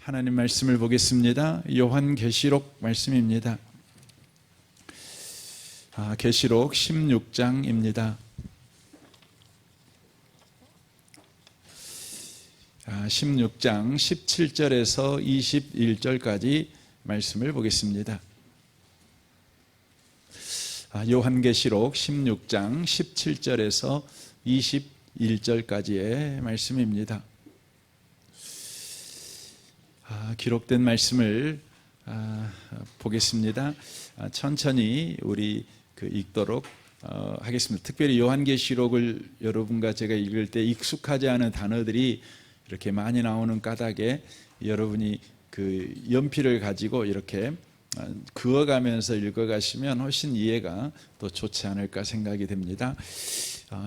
하나님 말씀을 보겠습니다. 요한계시록 말씀입니다. 계시록 16장입니다. 16장 17절에서 21절까지 말씀을 보겠습니다. 요한계시록 16장 17절에서 21절까지의 말씀입니다. 기록된 말씀을 보겠습니다. 천천히 우리 읽도록 하겠습니다. 특별히 요한계시록을 여러분과 제가 읽을 때 익숙하지 않은 단어들이 이렇게 많이 나오는 까닭에 여러분이 그 연필을 가지고 이렇게 그어가면서 읽어가시면 훨씬 이해가 더 좋지 않을까 생각이 됩니다.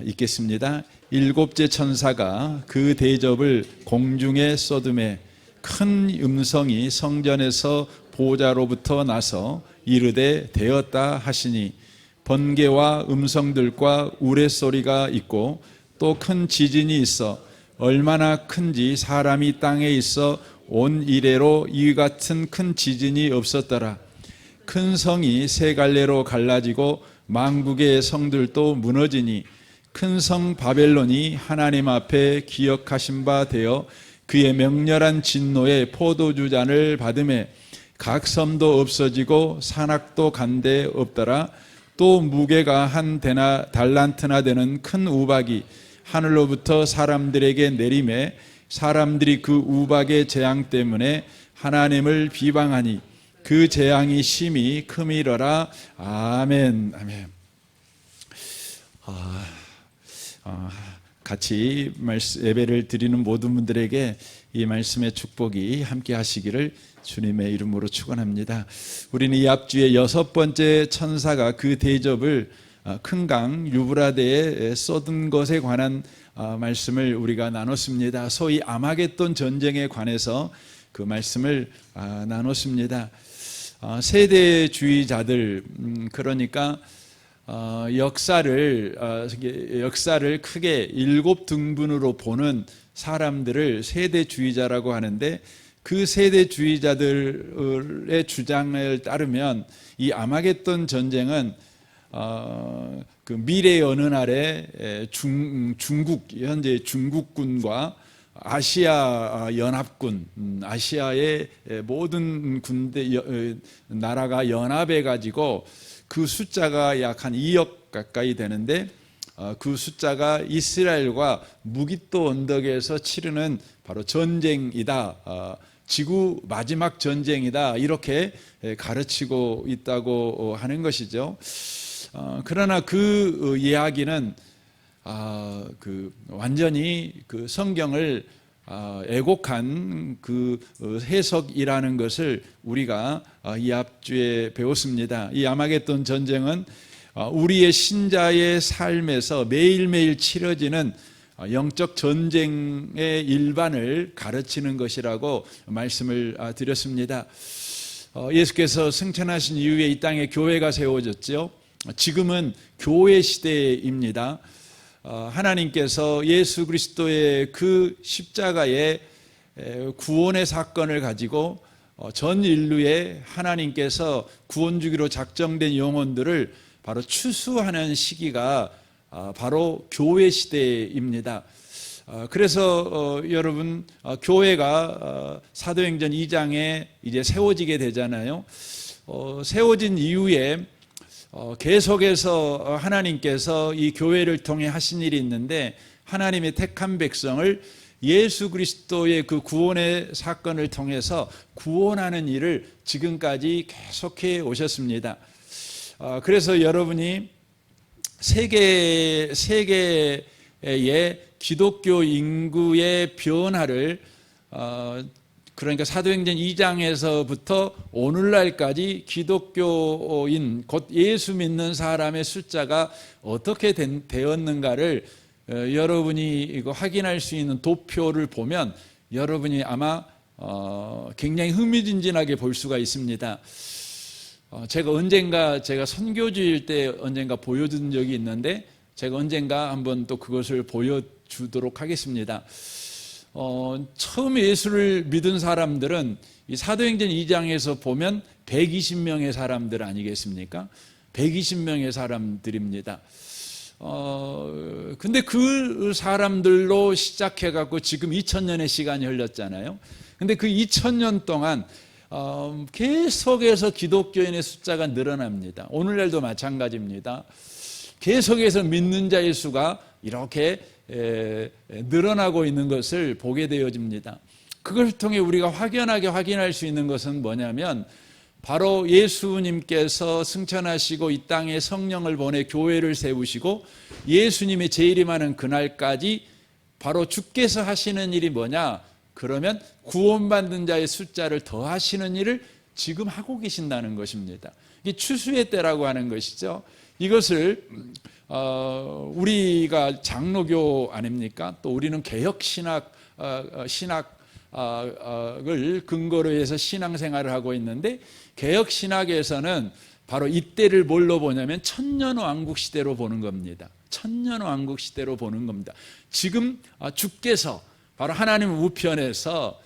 읽겠습니다. 일곱째 천사가 그 대접을 공중에 쏟음에 큰 음성이 성전에서 보좌로부터 나서 이르되 되었다 하시니 번개와 음성들과 우레소리가 있고 또 큰 지진이 있어 얼마나 큰지 사람이 땅에 있어 온 이래로 이 같은 큰 지진이 없었더라. 큰 성이 세 갈래로 갈라지고 만국의 성들도 무너지니 큰 성 바벨론이 하나님 앞에 기억하신 바 되어 그의 명렬한 진노의 포도주 잔을 받음에 각 섬도 없어지고 산악도 간데 없더라. 또 무게가 한 달란트나 되는 큰 우박이 하늘로부터 사람들에게 내림에 사람들이 그 우박의 재앙 때문에 하나님을 비방하니 그 재앙이 심히 크미러라. 아멘. 아멘. 같이 예배를 드리는 모든 분들에게 이 말씀의 축복이 함께 하시기를 주님의 이름으로 축원합니다. 우리는 이 앞주에 6번째 천사가 그 대접을 큰 강 유브라데에 쏟은 것에 관한 말씀을 우리가 나눴습니다. 소위 아마겟돈 전쟁에 관해서 그 말씀을 나눴습니다. 세대주의자들, 그러니까 역사를 크게 7등분으로 보는 사람들을 세대주의자라고 하는데, 그 세대주의자들의 주장을 따르면 이 아마겟돈 전쟁은 그 미래의 어느 날에 현재 중국군과 아시아 연합군, 아시아의 모든 나라가 연합해 가지고 그 숫자가 약 한 2억 가까이 되는데, 그 숫자가 이스라엘과 무기또 언덕에서 치르는 바로 전쟁이다, 지구 마지막 전쟁이다, 이렇게 가르치고 있다고 하는 것이죠. 그러나 그 이야기는 완전히 그 성경을 애곡한 그 해석이라는 것을 우리가 이 앞주에 배웠습니다. 이 아마겟돈 전쟁은 우리의 신자의 삶에서 매일매일 치러지는 영적 전쟁의 일반을 가르치는 것이라고 말씀을 드렸습니다. 예수께서 승천하신 이후에 이 땅에 교회가 세워졌죠. 지금은 교회 시대입니다. 하나님께서 예수 그리스도의 그 십자가의 구원의 사건을 가지고 전 인류에 하나님께서 구원 주기로 작정된 영혼들을 바로 추수하는 시기가 바로 교회 시대입니다. 그래서 여러분, 교회가 사도행전 2장에 이제 세워지게 되잖아요. 세워진 이후에 계속해서 하나님께서 이 교회를 통해 하신 일이 있는데, 하나님의 택한 백성을 예수 그리스도의 그 구원의 사건을 통해서 구원하는 일을 지금까지 계속해 오셨습니다. 그래서 여러분이 세계의 기독교 인구의 변화를, 그러니까 사도행전 2장에서부터 오늘날까지 기독교인 곧 예수 믿는 사람의 숫자가 어떻게 되었는가를 여러분이 이거 확인할 수 있는 도표를 보면 여러분이 아마 굉장히 흥미진진하게 볼 수가 있습니다. 제가 선교주일 때 언젠가 보여준 적이 있는데, 제가 언젠가 한번 또 그것을 보여주도록 하겠습니다. 처음 예수를 믿은 사람들은 이 사도행전 2장에서 보면 120명의 사람들 아니겠습니까? 120명의 사람들입니다. 근데 그 사람들로 시작해갖고 지금 2000년의 시간이 흘렀잖아요. 근데 그 2000년 동안 계속해서 기독교인의 숫자가 늘어납니다. 오늘날도 마찬가지입니다. 계속해서 믿는 자의 수가 이렇게 늘어나고 있는 것을 보게 되어집니다. 그걸 통해 우리가 확연하게 확인할 수 있는 것은 뭐냐면 바로 예수님께서 승천하시고 이 땅에 성령을 보내 교회를 세우시고 예수님의 재림하는 그날까지 바로 주께서 하시는 일이 뭐냐? 그러면 구원받는 자의 숫자를 더하시는 일을 지금 하고 계신다는 것입니다. 이게 추수의 때라고 하는 것이죠. 이것을 우리가 장로교 아닙니까? 또 우리는 개혁신학 신학을 근거로 해서 신앙생활을 하고 있는데 개혁신학에서는 바로 이때를 뭘로 보냐면 천년왕국시대로 보는 겁니다. 천년왕국시대로 보는 겁니다. 지금 주께서 바로 하나님 우편에서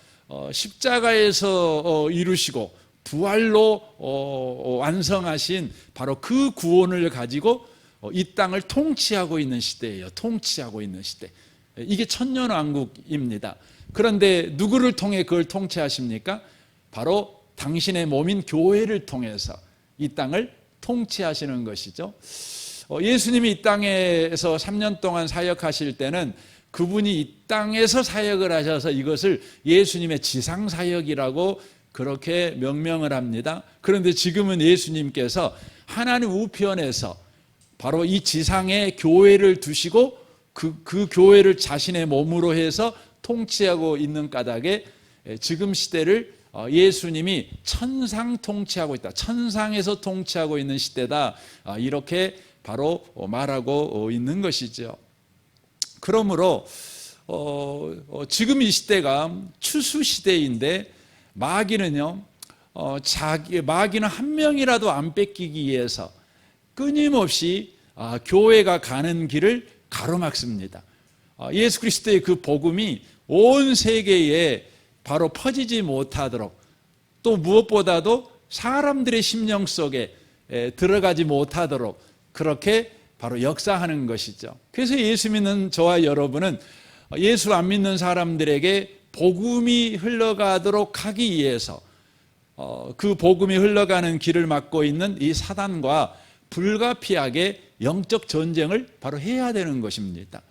십자가에서 이루시고 부활로 완성하신 바로 그 구원을 가지고 이 땅을 통치하고 있는 시대예요. 통치하고 있는 시대. 이게 천년왕국입니다. 그런데 누구를 통해 그걸 통치하십니까? 바로 당신의 몸인 교회를 통해서 이 땅을 통치하시는 것이죠. 예수님이 이 땅에서 3년 동안 사역하실 때는 그분이 이 땅에서 사역을 하셔서 이것을 예수님의 지상사역이라고 그렇게 명명을 합니다. 그런데 지금은 예수님께서 하나님 우편에서 바로 이 지상에 교회를 두시고 그 교회를 자신의 몸으로 해서 통치하고 있는 까닭에 지금 시대를 예수님이 천상 통치하고 있다. 천상에서 통치하고 있는 시대다. 이렇게 바로 말하고 있는 것이죠. 그러므로 지금 이 시대가 추수 시대인데 마귀는요, 마귀는 한 명이라도 안 뺏기기 위해서 끊임없이 교회가 가는 길을 가로막습니다. 예수 그리스도의 그 복음이 온 세계에 바로 퍼지지 못하도록 또 무엇보다도 사람들의 심령 속에 들어가지 못하도록 그렇게 바로 역사하는 것이죠. 그래서 예수 믿는 저와 여러분은 예수 안 믿는 사람들에게 복음이 흘러가도록 하기 위해서 그 복음이 흘러가는 길을 막고 있는 이 사단과 불가피하게 영적 전쟁을 바로 해야 되는 것입니다.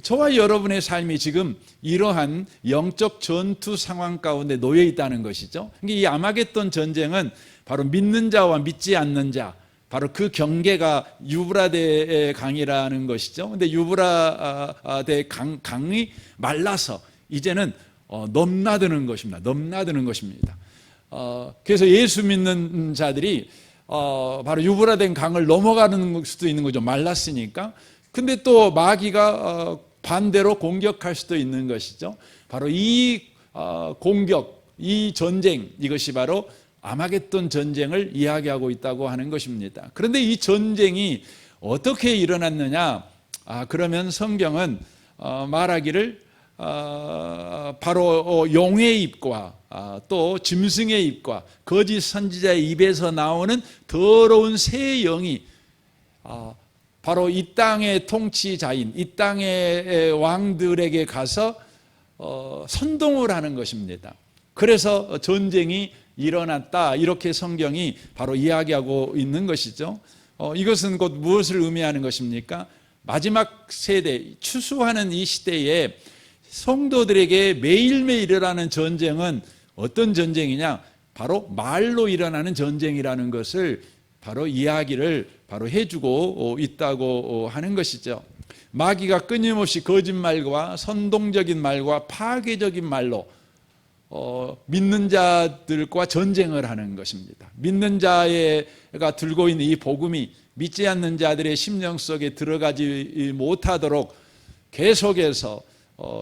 저와 여러분의 삶이 지금 이러한 영적 전투 상황 가운데 놓여 있다는 것이죠. 이 아마겟돈 전쟁은 바로 믿는 자와 믿지 않는 자, 바로 그 경계가 유브라데 강이라는 것이죠. 근데 유브라데 강이 말라서 이제는 넘나드는 것입니다. 넘나드는 것입니다. 그래서 예수 믿는 자들이 바로 유브라데 강을 넘어가는 수도 있는 거죠. 말랐으니까. 근데 또 마귀가 반대로 공격할 수도 있는 것이죠. 바로 이 공격, 이 전쟁, 이것이 바로 아마겟돈 전쟁을 이야기하고 있다고 하는 것입니다. 그런데 이 전쟁이 어떻게 일어났느냐? 그러면 성경은 말하기를 바로 용의 입과 또 짐승의 입과 거짓 선지자의 입에서 나오는 더러운 새 영이 바로 이 땅의 통치자인, 이 땅의 왕들에게 가서 선동을 하는 것입니다. 그래서 전쟁이 일어났다, 이렇게 성경이 바로 이야기하고 있는 것이죠. 이것은 곧 무엇을 의미하는 것입니까? 마지막 세대, 추수하는 이 시대에 성도들에게 매일매일 일어나는 전쟁은 어떤 전쟁이냐? 바로 말로 일어나는 전쟁이라는 것을 바로 이야기를 바로 해주고 있다고 하는 것이죠. 마귀가 끊임없이 거짓말과 선동적인 말과 파괴적인 말로 믿는 자들과 전쟁을 하는 것입니다. 믿는 자가 들고 있는 이 복음이 믿지 않는 자들의 심령 속에 들어가지 못하도록 계속해서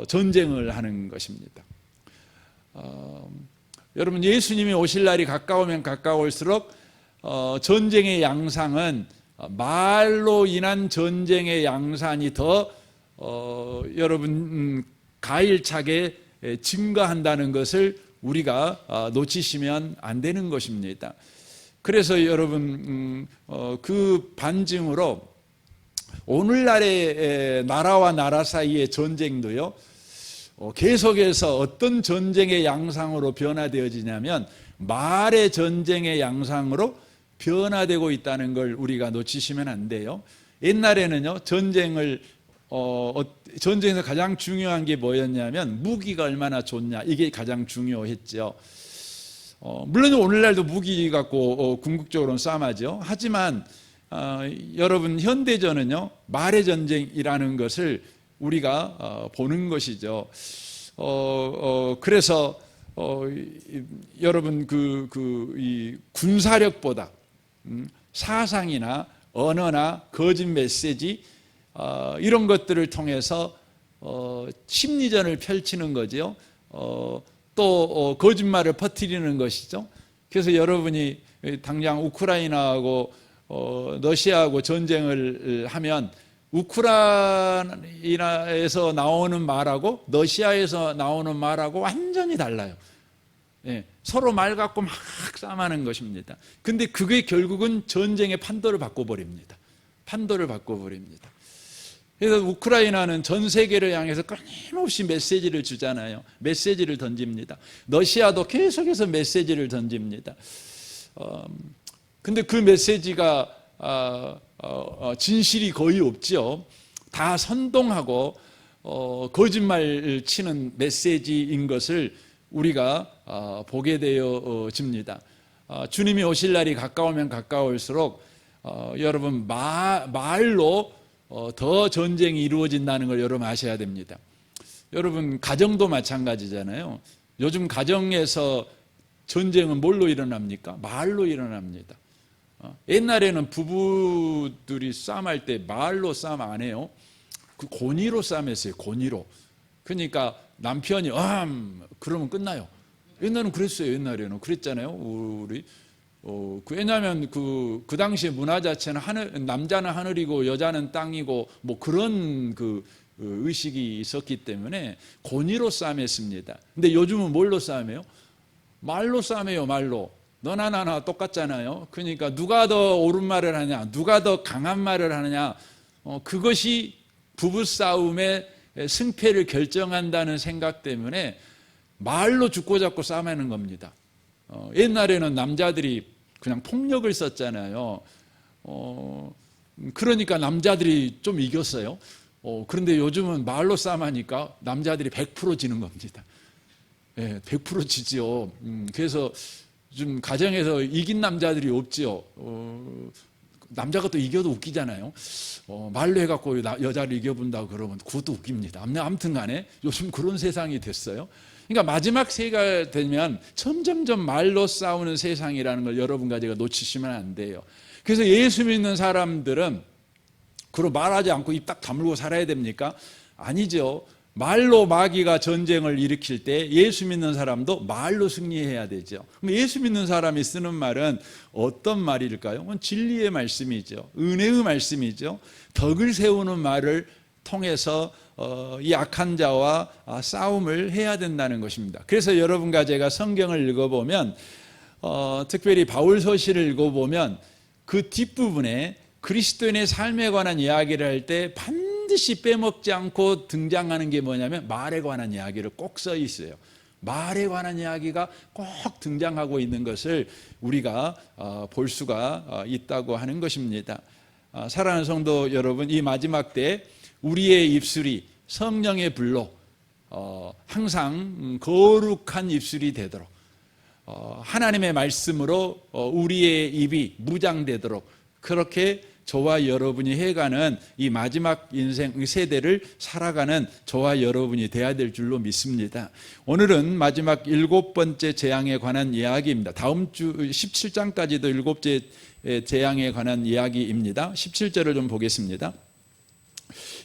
전쟁을 하는 것입니다. 여러분, 예수님이 오실 날이 가까우면 가까울수록 전쟁의 양상은 말로 인한 전쟁의 양상이 더 여러분 가일차게 증가한다는 것을 우리가 놓치시면 안 되는 것입니다. 그래서 여러분 그 반증으로 오늘날의 나라와 나라 사이의 전쟁도요, 계속해서 어떤 전쟁의 양상으로 변화되어지냐면 말의 전쟁의 양상으로 변화되고 있다는 걸 우리가 놓치시면 안 돼요. 옛날에는요, 전쟁에서 가장 중요한 게 뭐였냐면 무기가 얼마나 좋냐, 이게 가장 중요했죠. 물론 오늘날도 무기 갖고 궁극적으로는 싸움하죠. 하지만 여러분, 현대전은요, 말의 전쟁이라는 것을 우리가 보는 것이죠. 그래서 여러분 이 군사력보다 사상이나 언어나 거짓 메시지 이런 것들을 통해서 심리전을 펼치는 거죠. 또 거짓말을 퍼뜨리는 것이죠. 그래서 여러분이 당장 우크라이나하고 러시아하고 전쟁을 하면 우크라이나에서 나오는 말하고 러시아에서 나오는 말하고 완전히 달라요. 예, 서로 말 갖고 막 싸움하는 것입니다. 근데 그게 결국은 전쟁의 판도를 바꿔버립니다. 판도를 바꿔버립니다. 그래서 우크라이나는 전 세계를 향해서 끊임없이 메시지를 주잖아요. 메시지를 던집니다. 러시아도 계속해서 메시지를 던집니다. 근데 그 메시지가 진실이 거의 없죠. 다 선동하고 거짓말 치는 메시지인 것을 우리가 보게 되어집니다. 주님이 오실 날이 가까우면 가까울수록 여러분 말로 더 전쟁이 이루어진다는 걸 여러분 아셔야 됩니다. 여러분, 가정도 마찬가지잖아요. 요즘 가정에서 전쟁은 뭘로 일어납니까? 말로 일어납니다. 옛날에는 부부들이 싸움할 때 말로 싸움 안 해요. 그 권위로 싸움했어요. 권위로. 그러니까 남편이 그러면 끝나요. 옛날에는 그랬어요. 옛날에는 그랬잖아요. 우리 왜냐하면 그 당시에 문화 자체는 남자는 하늘이고 여자는 땅이고 뭐 그런 그 의식이 있었기 때문에 권위로 싸움했습니다. 근데 요즘은 뭘로 싸움해요? 말로 싸움해요. 말로. 너나 나나 똑같잖아요. 그러니까 누가 더 옳은 말을 하냐, 누가 더 강한 말을 하느냐, 그것이 부부싸움의 승패를 결정한다는 생각 때문에 말로 죽고 잡고 싸움하는 겁니다. 옛날에는 남자들이 그냥 폭력을 썼잖아요. 그러니까 남자들이 좀 이겼어요. 그런데 요즘은 말로 싸움하니까 남자들이 100% 지는 겁니다. 100% 지죠. 그래서 좀 가정에서 이긴 남자들이 없지요. 남자가 또 이겨도 웃기잖아요. 말로 해갖고 여자를 이겨본다고 그러면 그것도 웃깁니다. 아무튼 간에 요즘 그런 세상이 됐어요. 그러니까 마지막 세가 되면 점점점 말로 싸우는 세상이라는 걸 여러분과 제가 놓치시면 안 돼요. 그래서 예수 믿는 사람들은 그로 말하지 않고 입 딱 다물고 살아야 됩니까? 아니죠. 말로 마귀가 전쟁을 일으킬 때 예수 믿는 사람도 말로 승리해야 되죠. 그럼 예수 믿는 사람이 쓰는 말은 어떤 말일까요? 그건 진리의 말씀이죠. 은혜의 말씀이죠. 덕을 세우는 말을 통해서 이 악한 자와 싸움을 해야 된다는 것입니다. 그래서 여러분과 제가 성경을 읽어보면 특별히 바울서신을 읽어보면 그 뒷부분에 그리스도인의 삶에 관한 이야기를 할 때 반드시 빼먹지 않고 등장하는 게 뭐냐면 말에 관한 이야기를 꼭 써 있어요. 말에 관한 이야기가 꼭 등장하고 있는 것을 우리가 볼 수가 있다고 하는 것입니다. 사랑하는 성도 여러분, 이 마지막 때 우리의 입술이 성령의 불로 항상 거룩한 입술이 되도록 하나님의 말씀으로 우리의 입이 무장되도록 그렇게 저와 여러분이 해가는 이 마지막 인생 세대를 살아가는 저와 여러분이 돼야 될 줄로 믿습니다. 오늘은 마지막 7번째 재앙에 관한 이야기입니다. 다음 주 17장까지도 7째 재앙에 관한 이야기입니다. 17절을 좀 보겠습니다.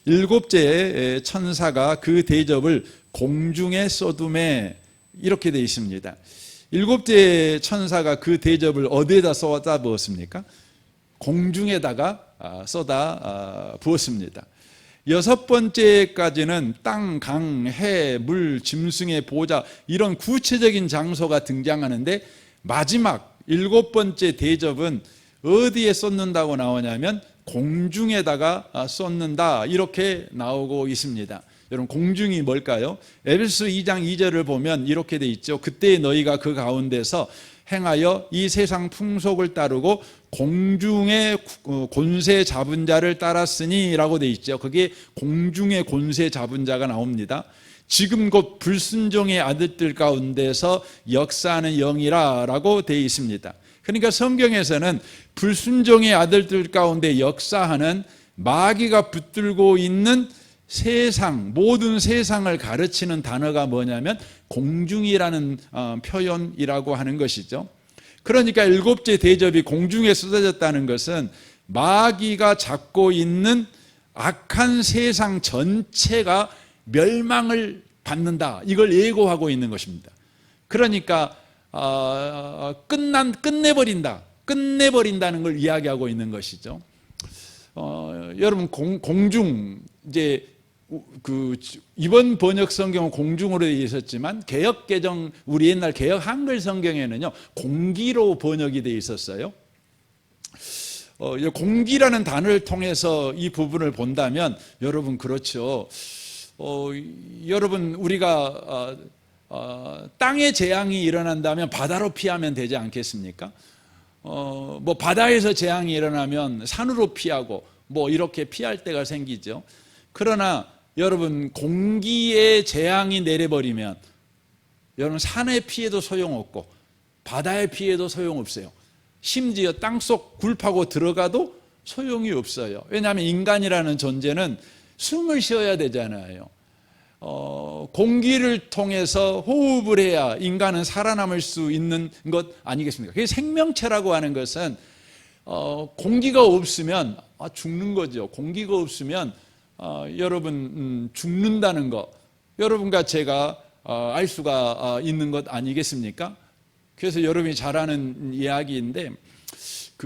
7째 천사가 그 대접을 공중에 쏟음에 이렇게 되어 있습니다. 7째 천사가 그 대접을 어디에다 쏟아 부었습니까? 공중에다가 쏟아 부었습니다. 여섯 번째까지는 땅, 강, 해, 물, 짐승의 보좌 이런 구체적인 장소가 등장하는데 마지막 일곱 번째 대접은 어디에 쏟는다고 나오냐면 공중에다가 쏟는다 이렇게 나오고 있습니다. 여러분 공중이 뭘까요? 에베소 2장 2절을 보면 이렇게 돼 있죠. 그때 너희가 그 가운데서 행하여 이 세상 풍속을 따르고 공중의 권세 잡은 자를 따랐으니 라고 돼 있죠. 그게 공중의 권세 잡은 자가 나옵니다. 지금 곧 불순종의 아들들 가운데서 역사하는 영이라 라고 되어 있습니다. 그러니까 성경에서는 불순종의 아들들 가운데 역사하는 마귀가 붙들고 있는 세상, 모든 세상을 가르치는 단어가 뭐냐면 공중이라는 표현이라고 하는 것이죠. 그러니까 일곱째 대접이 공중에 쏟아졌다는 것은 마귀가 잡고 있는 악한 세상 전체가 멸망을 받는다, 이걸 예고하고 있는 것입니다. 그러니까 끝내버린다는 걸 이야기하고 있는 것이죠. 여러분 공중, 이제 이번 번역 성경은 공중으로 되어 있었지만 개역 개정, 우리 옛날 개역 한글 성경에는요 공기로 번역이 되어 있었어요. 공기라는 단어를 통해서 이 부분을 본다면 여러분 그렇죠. 여러분 우리가 땅에 재앙이 일어난다면 바다로 피하면 되지 않겠습니까? 뭐 바다에서 재앙이 일어나면 산으로 피하고 뭐 이렇게 피할 때가 생기죠. 그러나 여러분 공기에 재앙이 내려버리면 여러분 산에 피해도 소용없고 바다에 피해도 소용없어요. 심지어 땅속 굴 파고 들어가도 소용이 없어요. 왜냐하면 인간이라는 존재는 숨을 쉬어야 되잖아요. 공기를 통해서 호흡을 해야 인간은 살아남을 수 있는 것 아니겠습니까? 그게 생명체라고 하는 것은 공기가 없으면 죽는 거죠. 공기가 없으면 여러분 죽는다는 거 여러분과 제가 알 수가 있는 것 아니겠습니까? 그래서 여러분이 잘 아는 이야기인데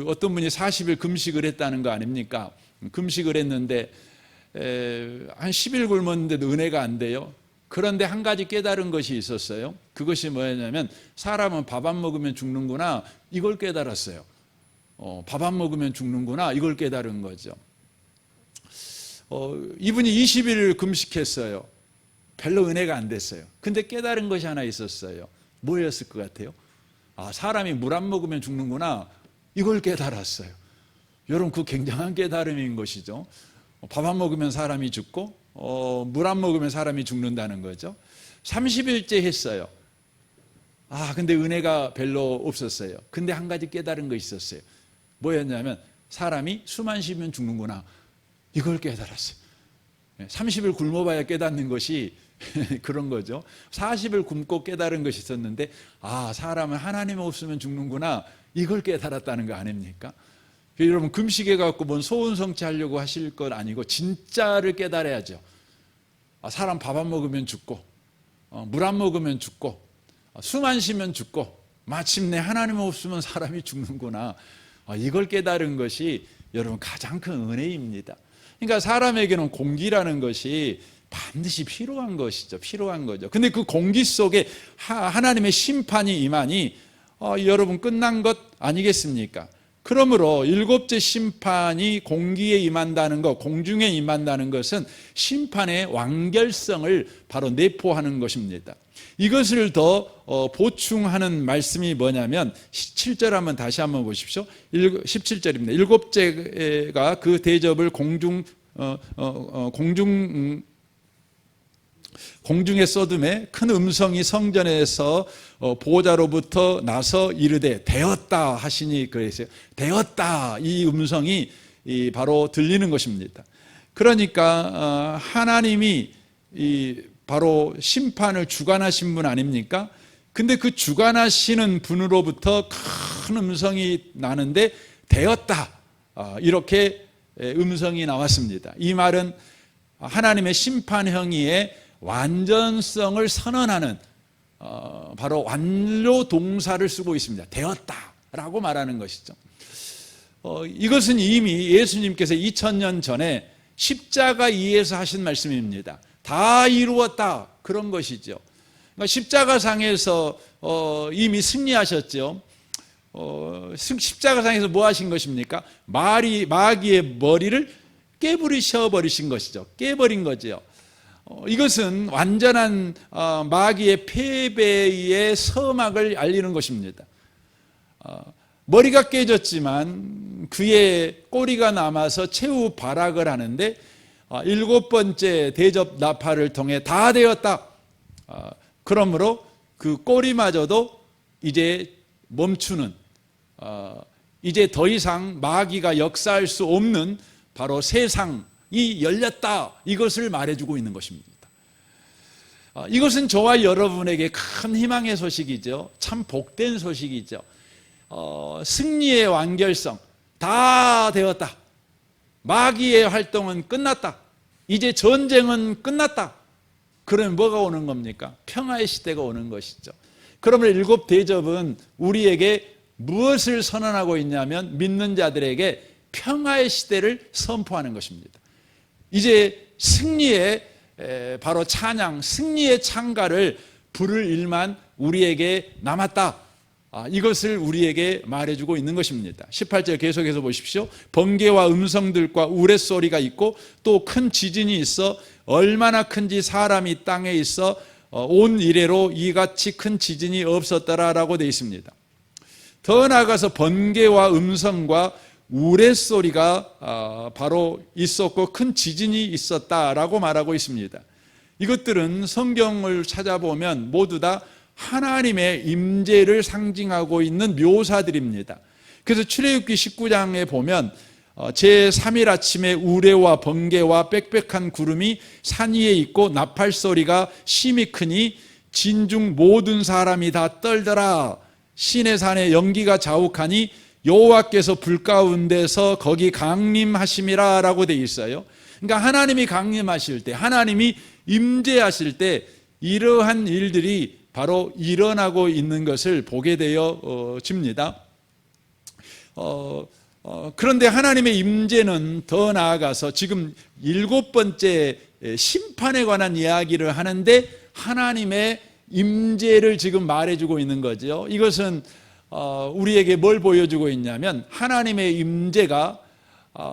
어떤 분이 40일 금식을 했다는 거 아닙니까? 금식을 했는데 한 10일 굶었는데도 은혜가 안 돼요. 그런데 한 가지 깨달은 것이 있었어요. 그것이 뭐였냐면 사람은 밥 안 먹으면 죽는구나, 이걸 깨달았어요. 밥 안 먹으면 죽는구나, 이걸 깨달은 거죠. 이분이 20일을 금식했어요. 별로 은혜가 안 됐어요. 근데 깨달은 것이 하나 있었어요. 뭐였을 것 같아요? 사람이 물 안 먹으면 죽는구나, 이걸 깨달았어요. 여러분 그 굉장한 깨달음인 것이죠. 밥 안 먹으면 사람이 죽고 물 안 먹으면 사람이 죽는다는 거죠. 30일째 했어요. 근데 은혜가 별로 없었어요. 근데 한 가지 깨달은 거 있었어요. 뭐였냐면 사람이 숨 안 쉬면 죽는구나, 이걸 깨달았어요. 30일 굶어봐야 깨닫는 것이 그런 거죠. 40일 굶고 깨달은 것이 있었는데 사람은 하나님 없으면 죽는구나, 이걸 깨달았다는 거 아닙니까? 여러분 금식해 갖고 뭔 소원 성취하려고 하실 건 아니고 진짜를 깨달아야죠. 사람 밥 안 먹으면 죽고 물 안 먹으면 죽고 숨 안 쉬면 죽고 마침내 하나님 없으면 사람이 죽는구나, 이걸 깨달은 것이 여러분 가장 큰 은혜입니다. 그러니까 사람에게는 공기라는 것이 반드시 필요한 것이죠. 필요한 거죠. 근데 그 공기 속에 하나님의 심판이 임하니 여러분 끝난 것 아니겠습니까? 그러므로 일곱째 심판이 공기에 임한다는 것, 공중에 임한다는 것은 심판의 완결성을 바로 내포하는 것입니다. 이것을 더 보충하는 말씀이 뭐냐면 17절 한번 다시 한번 보십시오. 17절입니다. 일곱째가 그 대접을 공중에 쏟음에 큰 음성이 성전에서 보호자로부터 나서 이르되 되었다 하시니 그랬어요. 되었다, 이 음성이 바로 들리는 것입니다. 그러니까 하나님이 바로 심판을 주관하신 분 아닙니까? 근데 그 주관하시는 분으로부터 큰 음성이 나는데 되었다, 이렇게 음성이 나왔습니다. 이 말은 하나님의 심판 행위의 완전성을 선언하는 바로 완료 동사를 쓰고 있습니다. 되었다라고 말하는 것이죠. 이것은 이미 예수님께서 2000년 전에 십자가 이에서 하신 말씀입니다. 다 이루었다, 그런 것이죠. 그러니까 십자가상에서 이미 승리하셨죠. 십자가상에서 뭐 하신 것입니까? 마귀의 머리를 깨부리셔 버리신 것이죠. 깨버린 거죠. 이것은 완전한 마귀의 패배의 서막을 알리는 것입니다. 머리가 깨졌지만 그의 꼬리가 남아서 최후 발악을 하는데 7번째 대접 나팔을 통해 다 되었다. 그러므로 그 꼬리마저도 이제 멈추는, 이제 더 이상 마귀가 역사할 수 없는 바로 세상이 열렸다, 이것을 말해주고 있는 것입니다. 이것은 저와 여러분에게 큰 희망의 소식이죠. 참 복된 소식이죠. 승리의 완결성, 다 되었다. 마귀의 활동은 끝났다. 이제 전쟁은 끝났다. 그러면 뭐가 오는 겁니까? 평화의 시대가 오는 것이죠. 그러면 7 대접은 우리에게 무엇을 선언하고 있냐면, 믿는 자들에게 평화의 시대를 선포하는 것입니다. 이제 승리의 바로 찬양, 승리의 창가를 부를 일만 우리에게 남았다. 이것을 우리에게 말해주고 있는 것입니다. 18절 계속해서 보십시오. 번개와 음성들과 우레소리가 있고 또 큰 지진이 있어 얼마나 큰지 사람이 땅에 있어 온 이래로 이같이 큰 지진이 없었더라라고 되어 있습니다. 더 나아가서 번개와 음성과 우레소리가 바로 있었고 큰 지진이 있었다라고 말하고 있습니다. 이것들은 성경을 찾아보면 모두 다 하나님의 임재를 상징하고 있는 묘사들입니다. 그래서 출애굽기 19장에 보면 제3일 아침에 우레와 번개와 빽빽한 구름이 산 위에 있고 나팔 소리가 심히 크니 진중 모든 사람이 다 떨더라. 시내 산에 연기가 자욱하니 여호와께서 불 가운데서 거기 강림하심이라 라고 되어 있어요. 그러니까 하나님이 강림하실 때, 하나님이 임재하실 때 이러한 일들이 바로 일어나고 있는 것을 보게 되어집니다. 그런데 하나님의 임재는 더 나아가서 지금 7번째 심판에 관한 이야기를 하는데 하나님의 임재를 지금 말해주고 있는 거죠. 이것은 우리에게 뭘 보여주고 있냐면, 하나님의 임재가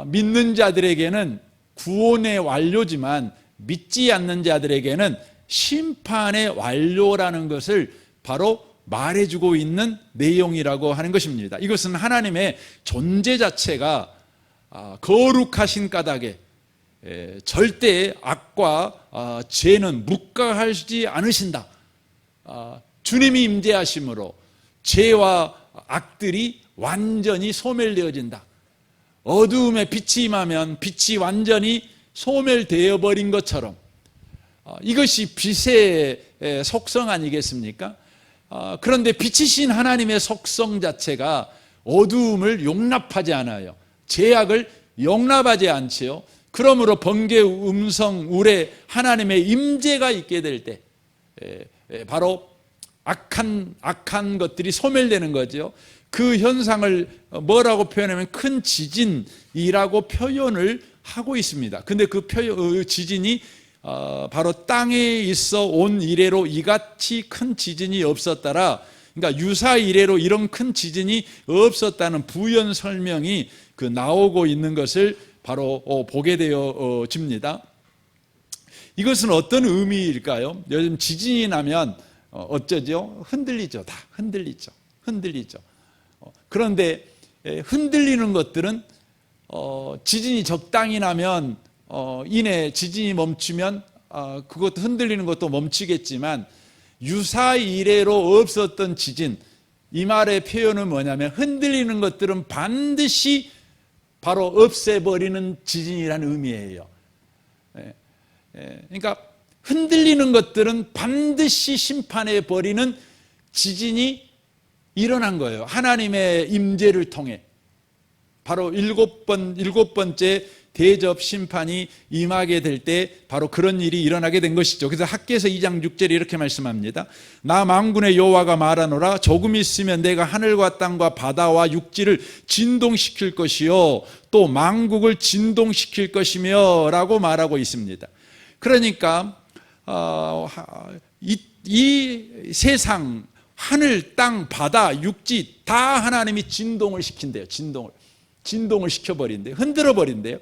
믿는 자들에게는 구원의 완료지만 믿지 않는 자들에게는 심판의 완료라는 것을 바로 말해주고 있는 내용이라고 하는 것입니다. 이것은 하나님의 존재 자체가 거룩하신 까닭에 절대 악과 죄는 묵과하지 않으신다. 주님이 임재하심으로 죄와 악들이 완전히 소멸되어진다. 어두움에 빛이 임하면 빛이 완전히 소멸되어 버린 것처럼, 이것이 빛의 속성 아니겠습니까? 그런데 빛이신 하나님의 속성 자체가 어두움을 용납하지 않아요. 죄악을 용납하지 않지요. 그러므로 번개, 음성, 우레, 하나님의 임재가 있게 될 때 바로 악한 것들이 소멸되는 거죠. 그 현상을 뭐라고 표현하면 큰 지진이라고 표현을 하고 있습니다. 근데 그 지진이 바로 땅에 있어 온 이래로 이같이 큰 지진이 없었더라. 그러니까 유사 이래로 이런 큰 지진이 없었다는 부연 설명이 나오고 있는 것을 바로 보게 되어집니다. 이것은 어떤 의미일까요? 요즘 지진이 나면 어쩌죠? 흔들리죠. 다 흔들리죠. 그런데 흔들리는 것들은 지진이 적당히 나면 이내 지진이 멈추면 그것도 흔들리는 것도 멈추겠지만, 유사 이래로 없었던 지진, 이 말의 표현은 뭐냐면 흔들리는 것들은 반드시 바로 없애버리는 지진이라는 의미예요. 그러니까 흔들리는 것들은 반드시 심판해 버리는 지진이 일어난 거예요. 하나님의 임재를 통해 바로 7번째 대접 심판이 임하게 될 때 바로 그런 일이 일어나게 된 것이죠. 그래서 학개서 2장 6절에 이렇게 말씀합니다. 나 만군의 여호와가 말하노라. 조금 있으면 내가 하늘과 땅과 바다와 육지를 진동시킬 것이요 또 만국을 진동시킬 것이며 라고 말하고 있습니다. 그러니까 이 세상, 하늘, 땅, 바다, 육지 다 하나님이 진동을 시킨대요. 진동을 시켜버린대요. 흔들어 버린대요.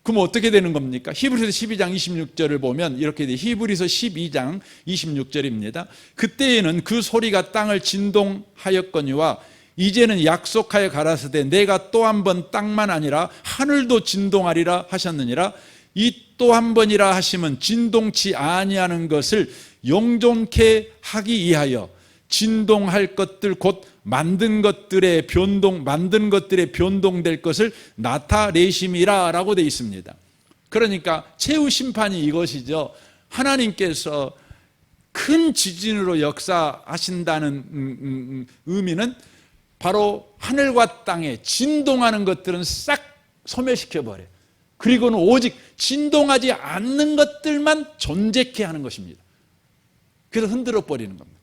그럼 어떻게 되는 겁니까? 히브리서 12장 26절을 보면 이렇게 돼. 히브리서 12장 26절입니다. 그때에는 그 소리가 땅을 진동하였거니와 이제는 약속하여 가라사대 내가 또 한 번 땅만 아니라 하늘도 진동하리라 하셨느니라. 이 또 한 번이라 하시면 진동치 아니하는 것을 영존케 하기 위하여 진동할 것들 곧 만든 것들의 변동될 것을 나타내심이라 라고 되어 있습니다. 그러니까 최후 심판이 이것이죠. 하나님께서 큰 지진으로 역사하신다는 의미는 바로 하늘과 땅에 진동하는 것들은 싹 소멸시켜버려요. 그리고는 오직 진동하지 않는 것들만 존재케 하는 것입니다. 그래서 흔들어 버리는 겁니다.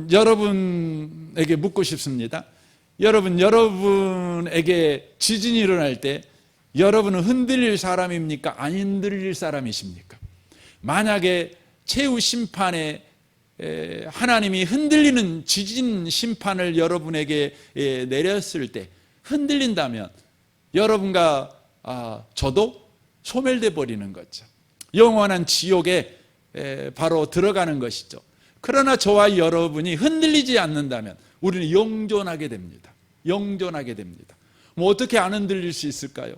여러분에게 묻고 싶습니다. 여러분에게 지진이 일어날 때 여러분은 흔들릴 사람입니까? 안 흔들릴 사람이십니까? 만약에 최후 심판에 하나님이 흔들리는 지진 심판을 여러분에게 내렸을 때 흔들린다면 여러분과 저도 소멸돼 버리는 거죠. 영원한 지옥에 바로 들어가는 것이죠. 그러나 저와 여러분이 흔들리지 않는다면 우리는 영존하게 됩니다. 뭐 어떻게 안 흔들릴 수 있을까요?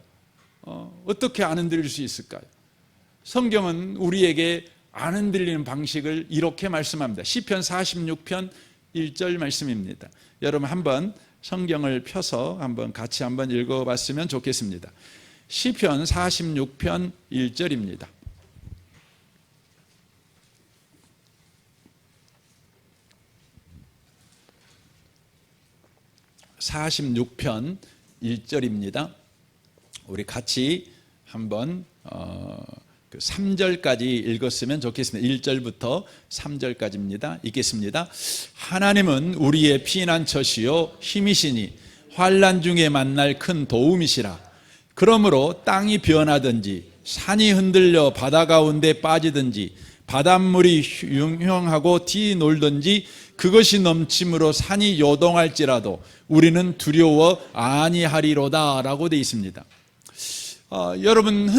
성경은 우리에게 안 흔들리는 방식을 이렇게 말씀합니다. 시편 46편 1절 말씀입니다. 여러분 한번 성경을 펴서 같이 한번 읽어봤으면 좋겠습니다. 시편 46편 1절입니다. 46편 1절입니다. 우리 같이 한번 3절까지 읽었으면 좋겠습니다. 1절부터 3절까지입니다. 읽겠습니다. 하나님은 우리의 피난처시요 힘이시니 환난 중에 만날 큰 도움이시라. 그러므로 땅이 변하든지 산이 흔들려 바다 가운데 빠지든지 바닷물이 흉흉하고 뒤놀든지 그것이 넘침으로 산이 요동할지라도 우리는 두려워 아니하리로다 라고 되어 있습니다. 여러분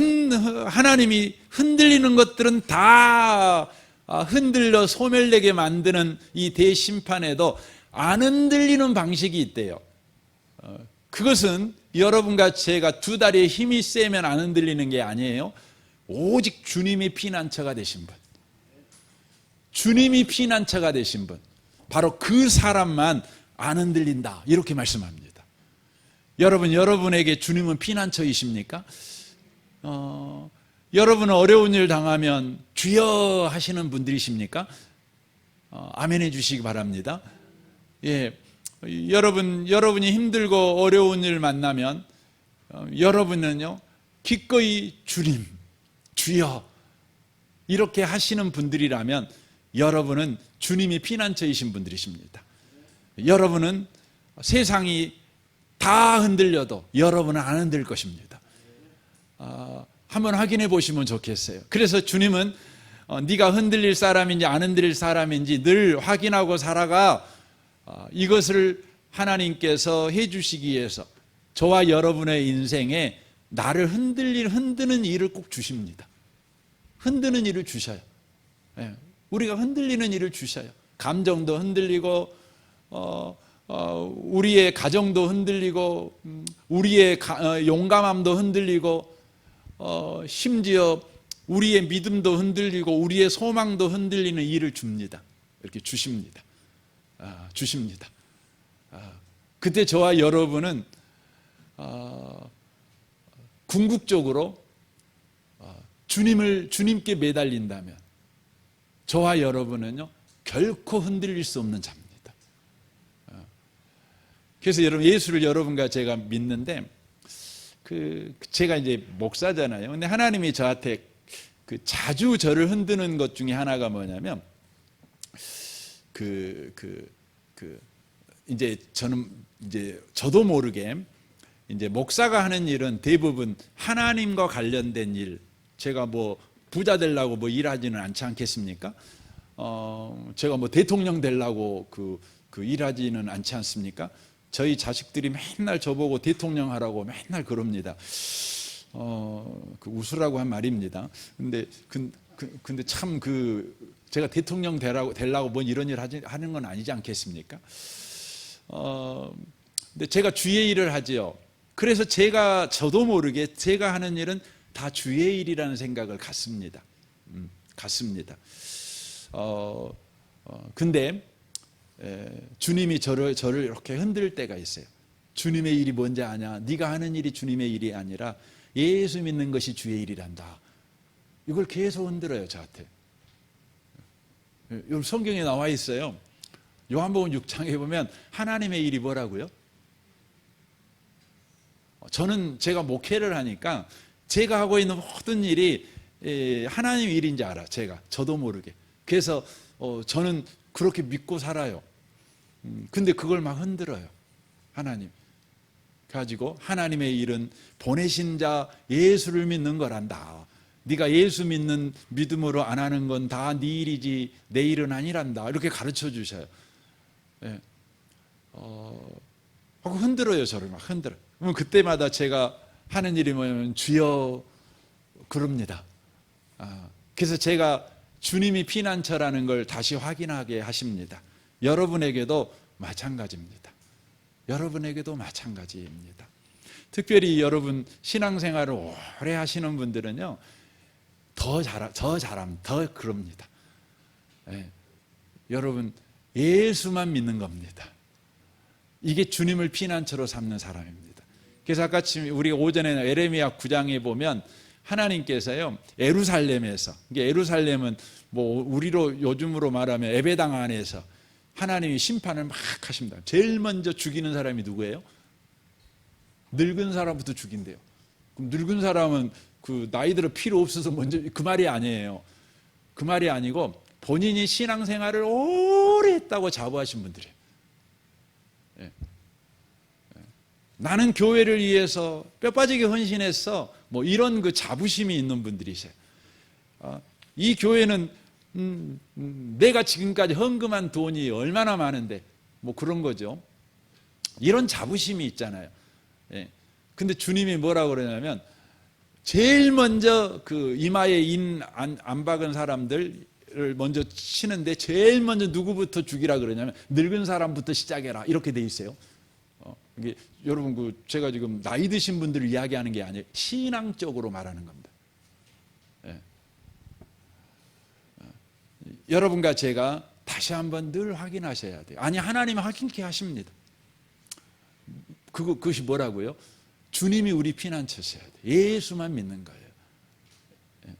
하나님이 흔들리는 것들은 다 흔들려 소멸되게 만드는 이 대심판에도 안 흔들리는 방식이 있대요. 그것은 여러분과 제가 두 다리에 힘이 세면 안 흔들리는 게 아니에요. 오직 주님이 피난처가 되신 분, 바로 그 사람만 안 흔들린다 이렇게 말씀합니다. 여러분에게 주님은 피난처이십니까? 여러분은 어려운 일 당하면 주여 하시는 분들이십니까? 아멘해 주시기 바랍니다. 예, 여러분이 힘들고 어려운 일 만나면 여러분은요 기꺼이 주님, 주여 이렇게 하시는 분들이라면 여러분은 주님이 피난처이신 분들이십니다. 여러분은 세상이 다 흔들려도 여러분은 안 흔들 것입니다. 한번 확인해 보시면 좋겠어요. 그래서 주님은 네가 흔들릴 사람인지 안 흔들릴 사람인지 늘 확인하고 살아가. 이것을 하나님께서 해주시기 위해서 저와 여러분의 인생에 나를 흔드는 일을 꼭 주십니다. 흔드는 일을 주셔요. 우리가 흔들리는 일을 주셔요. 감정도 흔들리고 우리의 가정도 흔들리고 우리의 용감함도 흔들리고 심지어 우리의 믿음도 흔들리고 우리의 소망도 흔들리는 일을 줍니다. 이렇게 주십니다. 그때 저와 여러분은 궁극적으로 주님께 매달린다면 저와 여러분은요 결코 흔들릴 수 없는 자입니다. 그래서 여러분 예수를 여러분과 제가 믿는데 제가 이제 목사잖아요. 근데 하나님이 저한테 자주 저를 흔드는 것 중에 하나가 뭐냐면 이제 저는 이제 저도 모르게 이제 목사가 하는 일은 대부분 하나님과 관련된 일, 제가 뭐 부자 되려고 뭐 일하지는 않지 않겠습니까? 제가 뭐 대통령 되려고 일하지는 않지 않습니까? 저희 자식들이 맨날 저보고 대통령 하라고 맨날 그럽니다. 웃으라고 한 말입니다. 근데 참 제가 대통령 되려고 뭐 이런 일 하는 건 아니지 않겠습니까? 근데 제가 주의 일을 하지요. 그래서 저도 모르게 제가 하는 일은 다 주의 일이라는 생각을 갖습니다. 근데 주님이 저를 이렇게 흔들 때가 있어요. 주님의 일이 뭔지 아냐? 네가 하는 일이 주님의 일이 아니라 예수 믿는 것이 주의 일이란다. 이걸 계속 흔들어요, 저한테. 성경에 나와 있어요. 요한복음 6장에 보면 하나님의 일이 뭐라고요? 저는 제가 목회를 하니까 제가 하고 있는 모든 일이 하나님의 일인지 알아. 저도 모르게. 그래서 저는 그렇게 믿고 살아요. 근데 그걸 막 흔들어요. 하나님. 가지고 하나님의 일은 보내신 자 예수를 믿는 거란다. 네가 예수 믿는 믿음으로 안 하는 건 다 네 일이지 내 일은 아니란다. 이렇게 가르쳐 주셔요. 예. 하고 흔들어요. 저를 막 흔들어. 그럼 그때마다 제가 하는 일이 뭐냐면 주여 그럽니다. 그래서 제가 주님이 피난처라는 걸 다시 확인하게 하십니다. 여러분에게도 마찬가지입니다. 여러분에게도 마찬가지입니다. 특별히 여러분 신앙생활을 오래 하시는 분들은요, 더 그럽니다. 예. 여러분 예수만 믿는 겁니다. 이게 주님을 피난처로 삼는 사람입니다. 그래서 아까 우리가 오전에 에레미야 9장에 보면 하나님께서요 예루살렘에서, 이게 예루살렘은 뭐 우리로 요즘으로 말하면 예배당 안에서 하나님이 심판을 막 하십니다. 제일 먼저 죽이는 사람이 누구예요? 늙은 사람부터 죽인대요. 그럼 늙은 사람은 나이 들어 필요 없어서 먼저, 그 말이 아니에요. 그 말이 아니고 본인이 신앙생활을 오래 했다고 자부하신 분들이에요. 예. 나는 교회를 위해서 뼈 빠지게 헌신했어. 뭐 이런 자부심이 있는 분들이세요. 이 교회는 내가 지금까지 헌금한 돈이 얼마나 많은데 뭐 그런 거죠. 이런 자부심이 있잖아요. 예. 근데 주님이 뭐라고 그러냐면 제일 먼저 이마에 인 안 박은 사람들을 먼저 치는데 제일 먼저 누구부터 죽이라 그러냐면 늙은 사람부터 시작해라. 이렇게 돼 있어요. 이게 여러분 제가 지금 나이 드신 분들을 이야기하는 게 아니에요. 신앙적으로 말하는 겁니다. 예. 여러분과 제가 다시 한번 늘 확인하셔야 돼요. 아니, 하나님은 확인케 하십니다. 그것이 뭐라고요? 주님이 우리 피난처셔야 돼요. 예수만 믿는 거예요. 예.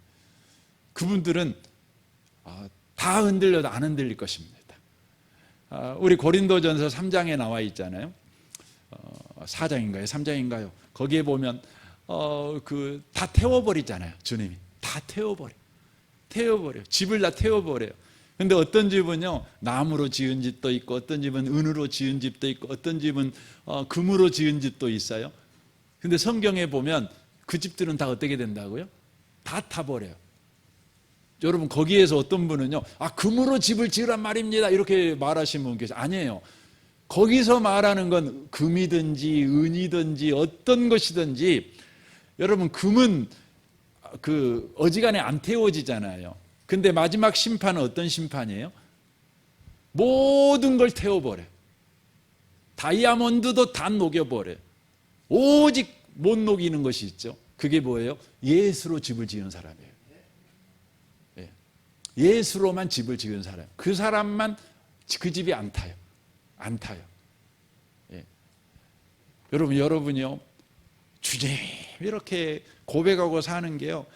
그분들은 다 흔들려도 안 흔들릴 것입니다. 우리 고린도전서 3장에 나와 있잖아요. 4장인가요? 3장인가요? 거기에 보면 다 태워버리잖아요. 주님이 다 태워버려. 집을 다 태워버려요. 근데 어떤 집은요 나무로 지은 집도 있고, 어떤 집은 은으로 지은 집도 있고, 어떤 집은 금으로 지은 집도 있어요. 근데 성경에 보면 그 집들은 다 어떻게 된다고요? 다 타버려요. 여러분 거기에서 어떤 분은요 금으로 집을 지으란 말입니다 이렇게 말하시는 분 계세요. 아니에요. 거기서 말하는 건 금이든지 은이든지 어떤 것이든지, 여러분 금은 어지간해 안 태워지잖아요. 근데 마지막 심판은 어떤 심판이에요? 모든 걸 태워버려요. 다이아몬드도 다 녹여버려요. 오직 못 녹이는 것이 있죠. 그게 뭐예요? 예수로 집을 지은 사람이에요. 예. 예수로만 집을 지은 사람. 그 사람만 그 집이 안 타요. 예. 여러분이요 주님 이렇게 고백하고 사는 게요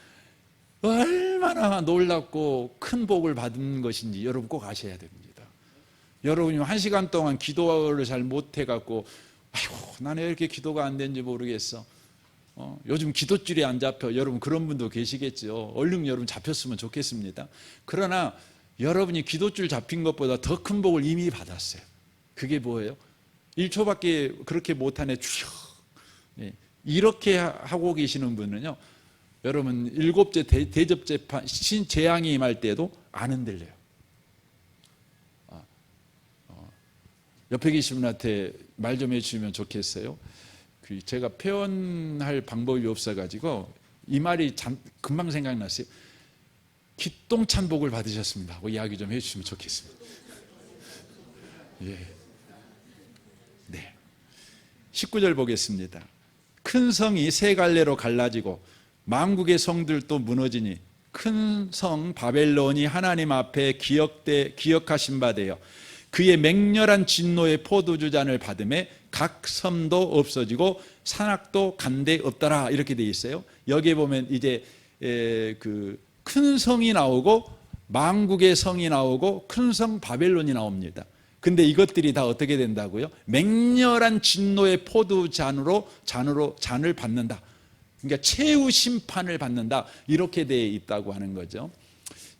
얼마나 놀랍고 큰 복을 받은 것인지 여러분 꼭 아셔야 됩니다. 여러분이 1시간 동안 기도를 잘 못해갖고 아이고, 나는 왜 이렇게 기도가 안 되는지 모르겠어. 요즘 기도줄이 안 잡혀. 여러분 그런 분도 계시겠죠. 얼른 여러분 잡혔으면 좋겠습니다. 그러나 여러분이 기도줄 잡힌 것보다 더 큰 복을 이미 받았어요. 그게 뭐예요? 1초밖에 그렇게 못하네 주여. 이렇게 하고 계시는 분은요, 여러분 7째 대접재판 재앙이 임할 때도 안 흔들려요. 옆에 계신 분한테 말 좀 해주시면 좋겠어요. 제가 표현할 방법이 없어가지고 이 말이 금방 생각났어요. 기똥찬 복을 받으셨습니다 하고 이야기 좀 해주시면 좋겠습니다. 예. 네. 19절 보겠습니다. 큰 성이 세 갈래로 갈라지고 만국의 성들도 무너지니 큰 성 바벨론이 하나님 앞에 기억하신 바 되어 그의 맹렬한 진노의 포도주 잔을 받음에 각 섬도 없어지고 산악도 간데 없더라, 이렇게 돼 있어요. 여기에 보면 이제 그 큰 성이 나오고 만국의 성이 나오고 큰 성 바벨론이 나옵니다. 근데 이것들이 다 어떻게 된다고요? 맹렬한 진노의 포도잔으로 잔을 받는다. 그러니까 최후 심판을 받는다, 이렇게 되어 있다고 하는 거죠.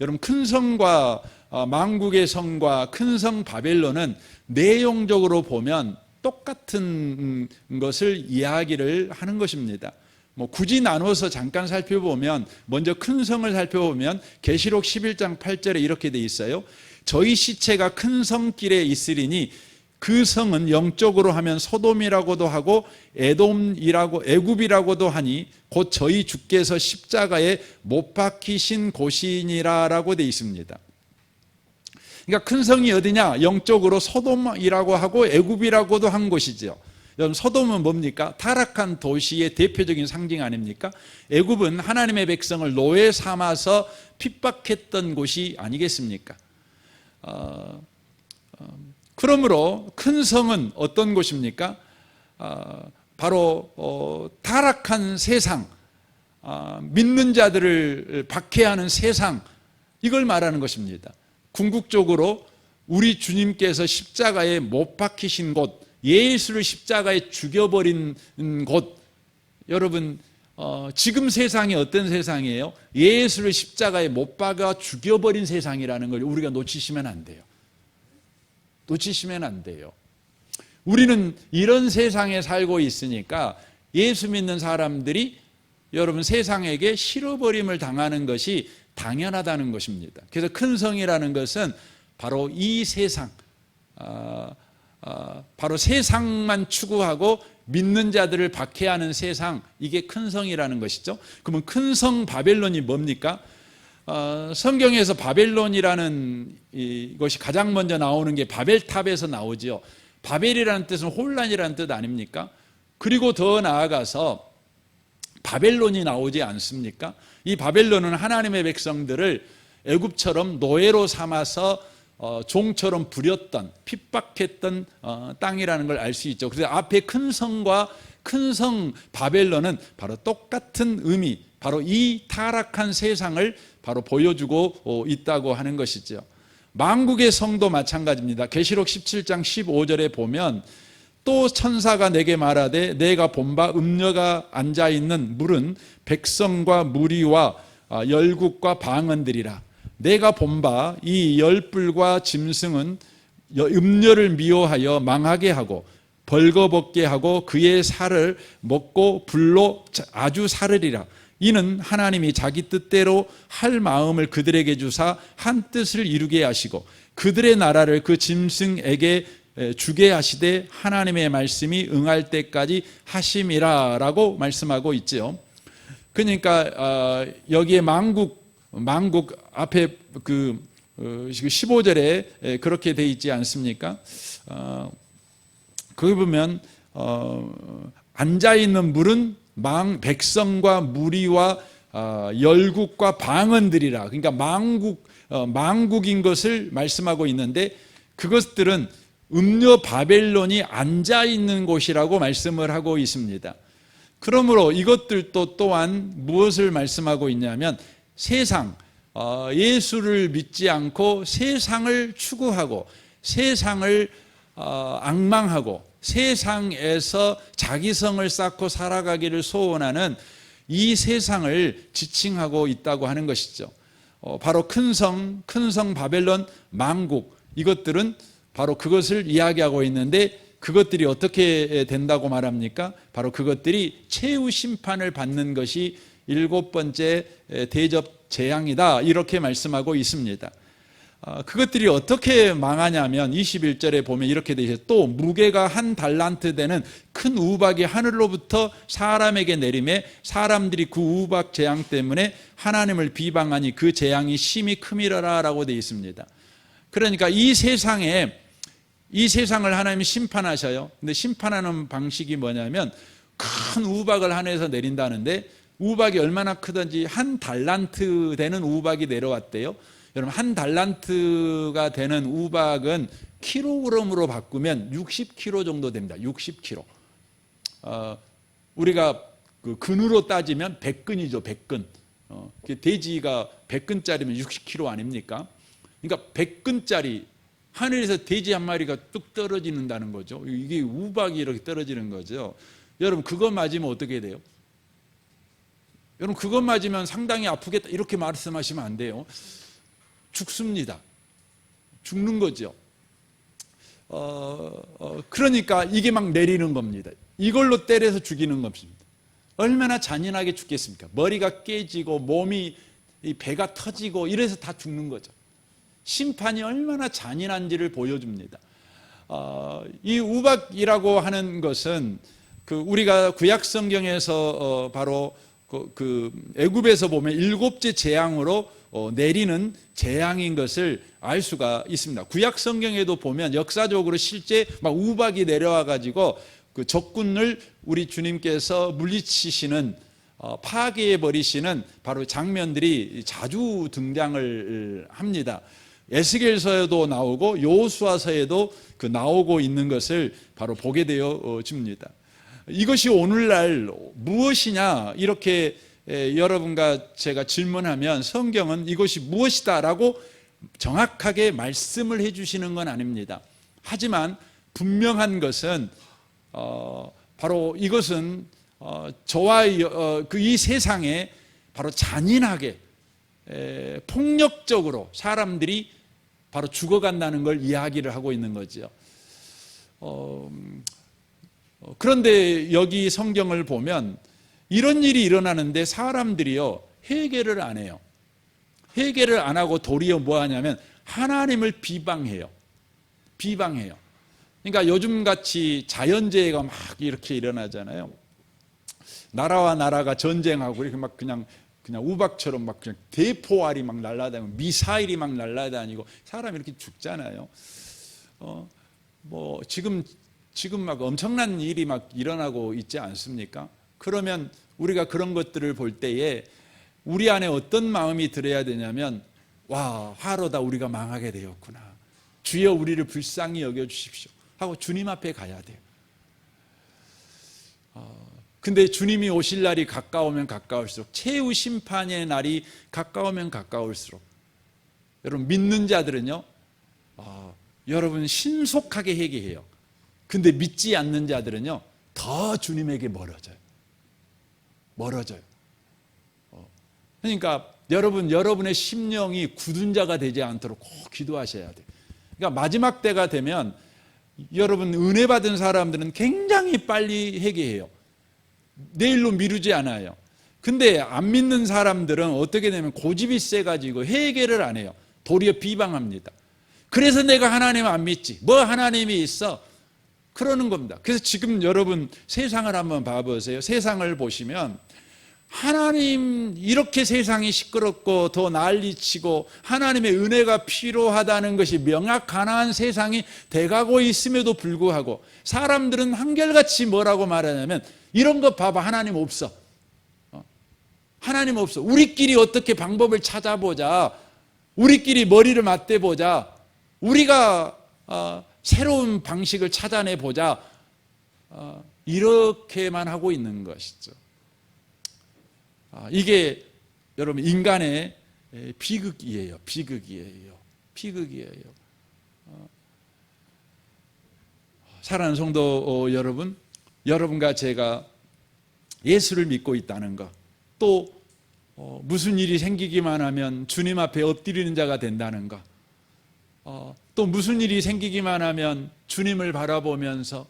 여러분, 큰 성과 만국의 성과 큰 성 바벨론은 내용적으로 보면 똑같은 것을 이야기를 하는 것입니다. 굳이 나눠서 잠깐 살펴보면, 먼저 큰 성을 살펴보면 계시록 11장 8절에 이렇게 돼 있어요. 저희 시체가 큰 성길에 있으리니 그 성은 영적으로 하면 소돔이라고도 하고 애굽이라고도 하니 곧 저희 주께서 십자가에 못 박히신 곳이니라라고 돼 있습니다. 그러니까 큰 성이 어디냐? 영적으로 소돔이라고 하고 애굽이라고도 한 곳이죠. 여러분, 소돔은 뭡니까? 타락한 도시의 대표적인 상징 아닙니까? 애굽은 하나님의 백성을 노예 삼아서 핍박했던 곳이 아니겠습니까? 그러므로 큰 성은 어떤 곳입니까? 바로 타락한 세상, 믿는 자들을 박해하는 세상, 이걸 말하는 것입니다. 궁극적으로 우리 주님께서 십자가에 못 박히신 곳, 예수를 십자가에 죽여버린 곳, 여러분 지금 세상이 어떤 세상이에요? 예수를 십자가에 못 박아 죽여버린 세상이라는 걸 우리가 놓치시면 안 돼요. 놓치시면 안 돼요. 우리는 이런 세상에 살고 있으니까 예수 믿는 사람들이 여러분 세상에게 실어버림을 당하는 것이 당연하다는 것입니다. 그래서 큰 성이라는 것은 바로 이 세상, 바로 세상만 추구하고 믿는 자들을 박해하는 세상, 이게 큰 성이라는 것이죠. 그러면 큰 성 바벨론이 뭡니까? 성경에서 바벨론이라는 이것이 가장 먼저 나오는 게 바벨탑에서 나오죠. 바벨이라는 뜻은 혼란이라는 뜻 아닙니까? 그리고 더 나아가서 바벨론이 나오지 않습니까? 이 바벨론은 하나님의 백성들을 애굽처럼 노예로 삼아서 종처럼 부렸던, 핍박했던 땅이라는 걸 알 수 있죠. 그래서 앞에 큰 성과 큰 성 바벨론은 바로 똑같은 의미, 바로 이 타락한 세상을 바로 보여주고 있다고 하는 것이죠. 만국의 성도 마찬가지입니다. 계시록 17장 15절에 보면 또 천사가 내게 말하되 내가 본 바 음녀가 앉아있는 물은 백성과 무리와 열국과 방언들이라. 내가 본 바 이 열불과 짐승은 음녀를 미워하여 망하게 하고 벌거벗게 하고 그의 살을 먹고 불로 아주 사르리라. 이는 하나님이 자기 뜻대로 할 마음을 그들에게 주사 한 뜻을 이루게 하시고 그들의 나라를 그 짐승에게 주게 하시되 하나님의 말씀이 응할 때까지 하심이라 라고 말씀하고 있죠. 그러니까 여기에 만국 앞에 그 15절에 그렇게 돼 있지 않습니까? 거기 보면 앉아있는 물은 백성과 무리와 열국과 방언들이라. 그러니까 만국인 것을 말씀하고 있는데 그것들은 음녀 바벨론이 앉아있는 곳이라고 말씀을 하고 있습니다. 그러므로 이것들도 또한 무엇을 말씀하고 있냐면 세상, 예수를 믿지 않고 세상을 추구하고 세상을 앙망하고 세상에서 자기성을 쌓고 살아가기를 소원하는 이 세상을 지칭하고 있다고 하는 것이죠. 바로 큰 성 바벨론 망국, 이것들은 바로 그것을 이야기하고 있는데, 그것들이 어떻게 된다고 말합니까? 바로 그것들이 최후 심판을 받는 것이 7번째 대접 재앙이다, 이렇게 말씀하고 있습니다. 그것들이 어떻게 망하냐면 21절에 보면 이렇게 되어 있어요. 또 무게가 1달란트 되는 큰 우박이 하늘로부터 사람에게 내림에 사람들이 그 우박 재앙 때문에 하나님을 비방하니 그 재앙이 심히 크미러라 라고 되어 있습니다. 그러니까 이 세상을 하나님이 심판하셔요. 근데 심판하는 방식이 뭐냐면 큰 우박을 하늘에서 내린다는데, 우박이 얼마나 크든지 1달란트 되는 우박이 내려왔대요. 여러분, 1달란트가 되는 우박은 킬로그램으로 바꾸면 60kg 정도 됩니다. 60kg. 우리가 그 근으로 따지면 100근이죠. 100근. 돼지가 100근짜리면 60kg 아닙니까? 그러니까 100근짜리 하늘에서 돼지 한 마리가 뚝 떨어지는다는 거죠. 이게 우박이 이렇게 떨어지는 거죠. 여러분, 그거 맞으면 어떻게 돼요? 여러분, 그거 맞으면 상당히 아프겠다 이렇게 말씀하시면 안 돼요. 죽습니다. 죽는 거죠. 그러니까 이게 막 내리는 겁니다. 이걸로 때려서 죽이는 겁니다. 얼마나 잔인하게 죽겠습니까? 머리가 깨지고 몸이, 배가 터지고 이래서 다 죽는 거죠. 심판이 얼마나 잔인한지를 보여줍니다. 이 우박이라고 하는 것은 우리가 구약 성경에서 바로 그 애굽에서 보면 7째 재앙으로 내리는 재앙인 것을 알 수가 있습니다. 구약 성경에도 보면 역사적으로 실제 막 우박이 내려와 가지고 그 적군을 우리 주님께서 물리치시는, 파괴해 버리시는 바로 장면들이 자주 등장을 합니다. 에스겔서에도 나오고 여호수아서에도 나오고 있는 것을 바로 보게 되어집니다. 이것이 오늘날 무엇이냐 이렇게 여러분과 제가 질문하면 성경은 이것이 무엇이다라고 정확하게 말씀을 해주시는 건 아닙니다. 하지만 분명한 것은 바로 이것은 저와 이 세상에 바로 잔인하게 폭력적으로 사람들이 바로 죽어간다는 걸 이야기를 하고 있는 거죠. 그런데 여기 성경을 보면 이런 일이 일어나는데 사람들이요 회개를 안 해요. 회개를 안 하고 도리어 뭐 하냐면 하나님을 비방해요. 그러니까 요즘같이 자연재해가 막 이렇게 일어나잖아요. 나라와 나라가 전쟁하고 이렇게 막 그냥 우박처럼 막 그냥 대포알이 막 날아다니고 미사일이 막 날아다니고 사람이 이렇게 죽잖아요. 뭐 지금 막 엄청난 일이 막 일어나고 있지 않습니까? 그러면 우리가 그런 것들을 볼 때에 우리 안에 어떤 마음이 들어야 되냐면, 와, 화로다 우리가 망하게 되었구나. 주여 우리를 불쌍히 여겨주십시오 하고 주님 앞에 가야 돼요. 근데 주님이 오실 날이 가까우면 가까울수록, 최후 심판의 날이 가까우면 가까울수록 여러분 믿는 자들은요 여러분 신속하게 회개해요. 근데 믿지 않는 자들은요 더 주님에게 멀어져요. 그러니까 여러분의 심령이 굳은 자가 되지 않도록 꼭 기도하셔야 돼요. 그러니까 마지막 때가 되면 여러분 은혜 받은 사람들은 굉장히 빨리 회개해요. 내일로 미루지 않아요. 근데 안 믿는 사람들은 어떻게 되면 고집이 세가지고 회개를 안 해요. 도리어 비방합니다. 그래서 내가 하나님 안 믿지. 뭐 하나님이 있어? 그러는 겁니다. 그래서 지금 여러분 세상을 한번 봐보세요. 세상을 보시면 하나님 이렇게 세상이 시끄럽고 더 난리치고 하나님의 은혜가 필요하다는 것이 명확한 세상이 돼가고 있음에도 불구하고 사람들은 한결같이 뭐라고 말하냐면 이런 거 봐봐, 하나님 없어. 하나님 없어. 우리끼리 어떻게 방법을 찾아보자. 우리끼리 머리를 맞대보자. 우리가 새로운 방식을 찾아내보자. 이렇게만 하고 있는 것이죠. 이게 여러분 인간의 비극이에요. 비극이에요. 사랑하는 성도 여러분, 여러분과 제가 예수를 믿고 있다는 것, 또 무슨 일이 생기기만 하면 주님 앞에 엎드리는 자가 된다는 것, 또 무슨 일이 생기기만 하면 주님을 바라보면서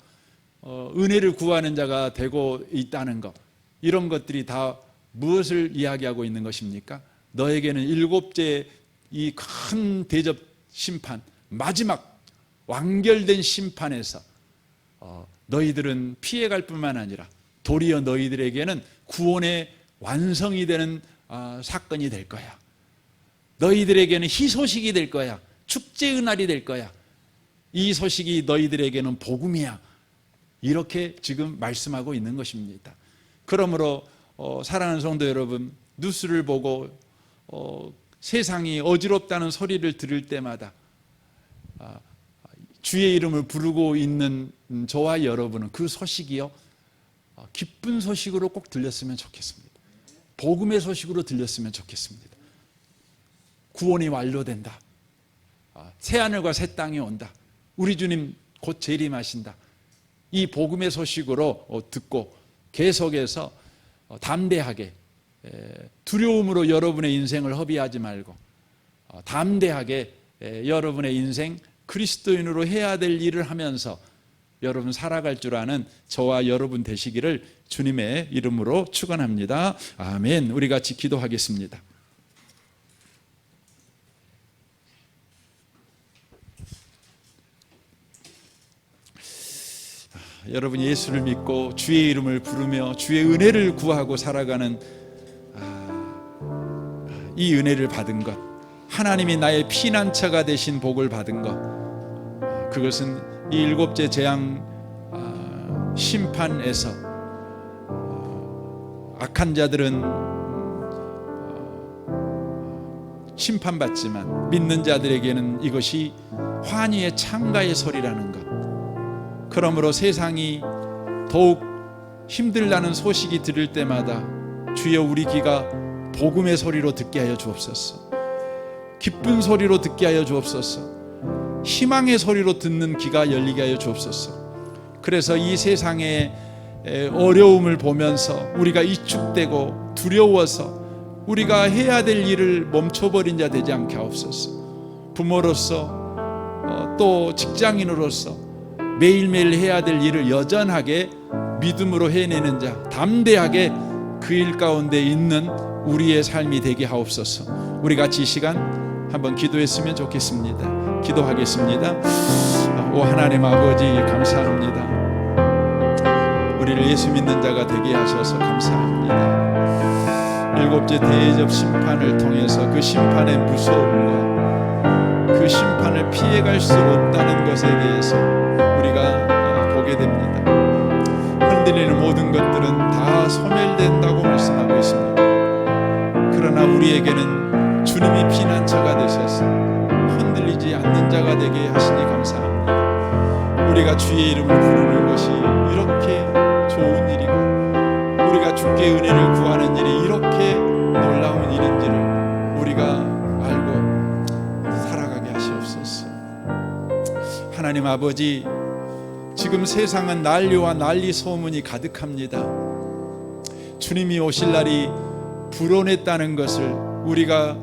은혜를 구하는 자가 되고 있다는 것, 이런 것들이 다 무엇을 이야기하고 있는 것입니까? 너에게는 일곱째 이 큰 대접 심판, 마지막 완결된 심판에서 너희들은 피해갈 뿐만 아니라 도리어 너희들에게는 구원의 완성이 되는 사건이 될 거야. 너희들에게는 희소식이 될 거야. 축제의 날이 될 거야. 이 소식이 너희들에게는 복음이야. 이렇게 지금 말씀하고 있는 것입니다. 그러므로 사랑하는 성도 여러분, 뉴스를 보고 세상이 어지럽다는 소리를 들을 때마다 주의 이름을 부르고 있는 저와 여러분은 그 소식이요, 기쁜 소식으로 꼭 들렸으면 좋겠습니다. 복음의 소식으로 들렸으면 좋겠습니다. 구원이 완료된다. 새하늘과 새 땅이 온다. 우리 주님 곧 재림하신다. 이 복음의 소식으로 듣고 계속해서 담대하게, 두려움으로 여러분의 인생을 허비하지 말고 담대하게 여러분의 인생 그리스도인으로 해야 될 일을 하면서 여러분 살아갈 줄 아는 저와 여러분 되시기를 주님의 이름으로 축원합니다. 아멘. 우리 같이 기도하겠습니다. 여러분 예수를 믿고 주의 이름을 부르며 주의 은혜를 구하고 살아가는 이 은혜를 받은 것, 하나님이 나의 피난처가 되신 복을 받은 것, 그것은 이 일곱째 재앙 심판에서 악한 자들은 심판받지만 믿는 자들에게는 이것이 환희의 창가의 소리라는 것. 그러므로 세상이 더욱 힘들다는 소식이 들을 때마다 주여 우리 귀가 복음의 소리로 듣게 하여 주옵소서. 기쁜 소리로 듣게 하여 주옵소서. 희망의 소리로 듣는 귀가 열리게 하여 주옵소서. 그래서 이 세상의 어려움을 보면서 우리가 위축되고 두려워서 우리가 해야 될 일을 멈춰버린 자 되지 않게 하옵소서. 부모로서 또 직장인으로서 매일매일 해야 될 일을 여전하게 믿음으로 해내는 자, 담대하게 그 일 가운데 있는 우리의 삶이 되게 하옵소서. 우리 같이 이 시간 한번 기도했으면 좋겠습니다. 기도하겠습니다. 오 하나님 아버지, 감사합니다. 우리를 예수 믿는 자가 되게 하셔서 감사합니다. 일곱째 대접 심판을 통해서 그 심판의 무서움과 그 심판을 피해갈 수 없다는 것에 대해서 우리가 보게 됩니다. 흔들리는 모든 것들은 다 소멸된다고 말씀하고 있습니다. 그러나 우리에게는 주님이 피난처가 되셔서 흔들리지 않는 자가 되게 하시니 감사합니다. 우리가 주의 이름을 부르는 것이 이렇게 좋은 일이고 우리가 주께 은혜를 구하는 일이 이렇게 놀라운 일인지를 우리가 알고 살아가게 하시옵소서. 하나님 아버지, 지금 세상은 난리와 난리 소문이 가득합니다. 주님이 오실 날이 불어냈다는 것을 우리가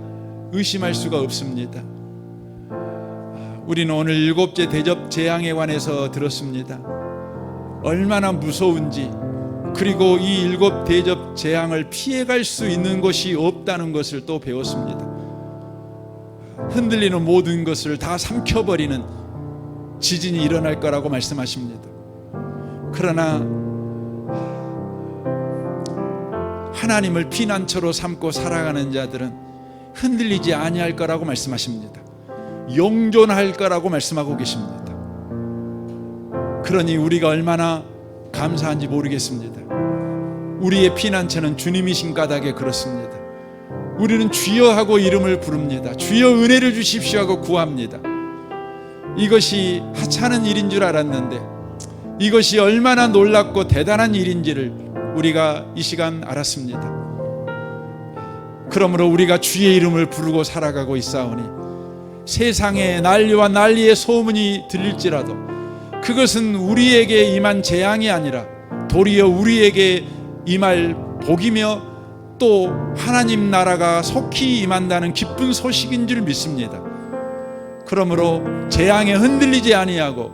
의심할 수가 없습니다. 우리는 오늘 일곱째 대접 재앙에 관해서 들었습니다. 얼마나 무서운지, 그리고 이 일곱 대접 재앙을 피해갈 수 있는 것이 없다는 것을 또 배웠습니다. 흔들리는 모든 것을 다 삼켜버리는 지진이 일어날 거라고 말씀하십니다. 그러나 하나님을 피난처로 삼고 살아가는 자들은 흔들리지 아니할 거라고 말씀하십니다. 영존할 거라고 말씀하고 계십니다. 그러니 우리가 얼마나 감사한지 모르겠습니다. 우리의 피난처는 주님이신 까닭에 그렇습니다. 우리는 주여 하고 이름을 부릅니다. 주여 은혜를 주십시오 하고 구합니다. 이것이 하찮은 일인 줄 알았는데 이것이 얼마나 놀랍고 대단한 일인지를 우리가 이 시간 알았습니다. 그러므로 우리가 주의 이름을 부르고 살아가고 있사오니 세상에 난리와 난리의 소문이 들릴지라도 그것은 우리에게 임한 재앙이 아니라 도리어 우리에게 임할 복이며 또 하나님 나라가 속히 임한다는 기쁜 소식인 줄 믿습니다. 그러므로 재앙에 흔들리지 아니하고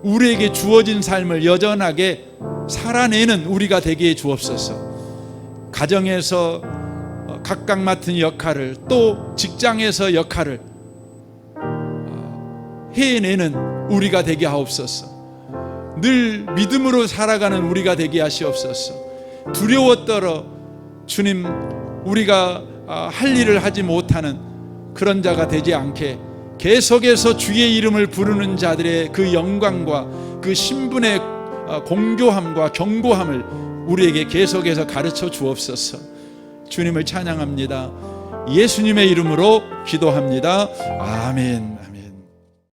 우리에게 주어진 삶을 여전하게 살아내는 우리가 되게 해 주옵소서. 가정에서 각각 맡은 역할을, 또 직장에서 역할을 해내는 우리가 되게 하옵소서. 늘 믿음으로 살아가는 우리가 되게 하시옵소서. 두려워 떨어 주님, 우리가 할 일을 하지 못하는 그런 자가 되지 않게 계속해서 주의 이름을 부르는 자들의 그 영광과 그 신분의 공교함과 견고함을 우리에게 계속해서 가르쳐 주옵소서. 주님을 찬양합니다. 예수님의 이름으로 기도합니다. 아멘.